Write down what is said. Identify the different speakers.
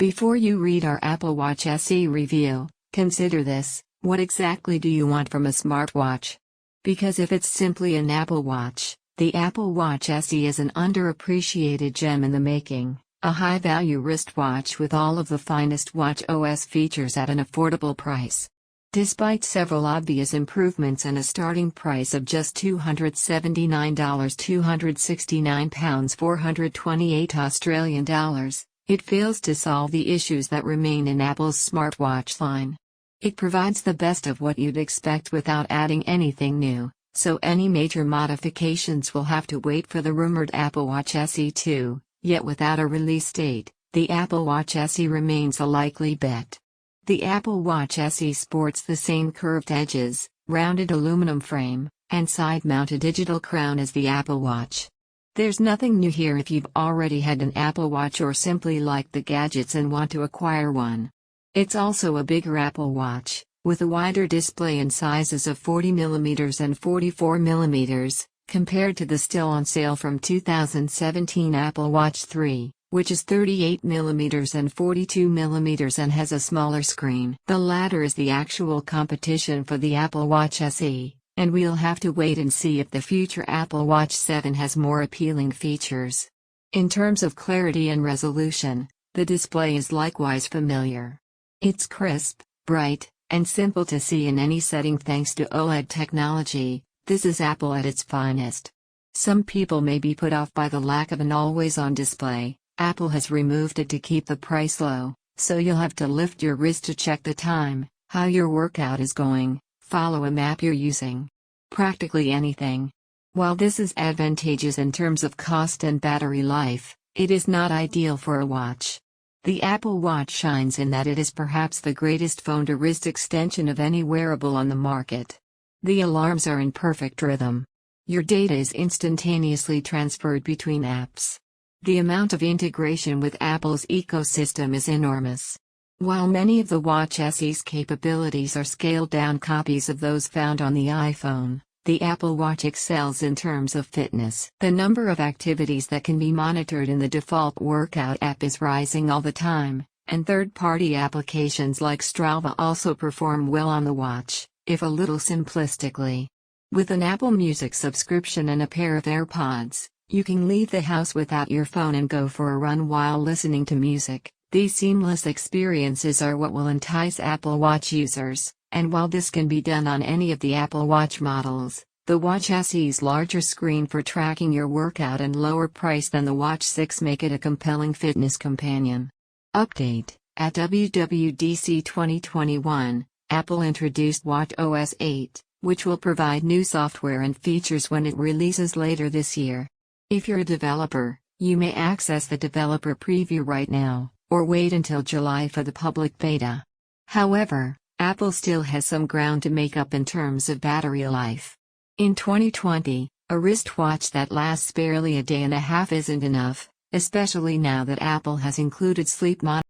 Speaker 1: Before you read our Apple Watch SE review, consider this: what exactly do you want from a smartwatch? Because if it's simply an Apple Watch, the Apple Watch SE is an underappreciated gem in the making, a high-value wristwatch with all of the finest watch OS features at an affordable price. Despite several obvious improvements and a starting price of just $279, £269, 428 Australian dollars, it fails to solve the issues that remain in Apple's smartwatch line. It provides the best of what you'd expect without adding anything new, so any major modifications will have to wait for the rumored Apple Watch SE 2, yet without a release date, the Apple Watch SE remains a likely bet. The Apple Watch SE sports the same curved edges, rounded aluminum frame, and side-mounted digital crown as the Apple Watch. There's nothing new here if you've already had an Apple Watch or simply like the gadgets and want to acquire one. It's also a bigger Apple Watch, with a wider display in sizes of 40mm and 44mm, compared to the still on sale from 2017 Apple Watch 3, which is 38mm and 42mm and has a smaller screen. The latter is the actual competition for the Apple Watch SE, and we'll have to wait and see if the future Apple Watch 7 has more appealing features. In terms of clarity and resolution, the display is likewise familiar. It's crisp, bright, and simple to see in any setting thanks to OLED technology. This is Apple at its finest. Some people may be put off by the lack of an always-on display. Apple has removed it to keep the price low, so you'll have to lift your wrist to check the time, how your workout is going, follow a map you're using. Practically anything. While this is advantageous in terms of cost and battery life, it is not ideal for a watch. The Apple Watch shines in that it is perhaps the greatest phone-to-wrist extension of any wearable on the market. The alarms are in perfect rhythm. Your data is instantaneously transferred between apps. The amount of integration with Apple's ecosystem is enormous. While many of the Watch SE's capabilities are scaled-down copies of those found on the iPhone, the Apple Watch excels in terms of fitness. The number of activities that can be monitored in the default workout app is rising all the time, and third-party applications like Strava also perform well on the watch, if a little simplistically. With an Apple Music subscription and a pair of AirPods, you can leave the house without your phone and go for a run while listening to music. These seamless experiences are what will entice Apple Watch users, and while this can be done on any of the Apple Watch models, the Watch SE's larger screen for tracking your workout and lower price than the Watch 6 make it a compelling fitness companion. Update: at WWDC 2021, Apple introduced watchOS 8, which will provide new software and features when it releases later this year. If you're a developer, you may access the developer preview right now, or wait until July for the public beta. However, Apple still has some ground to make up in terms of battery life. In 2020, a wristwatch that lasts barely a day and a half isn't enough, especially now that Apple has included sleep monitoring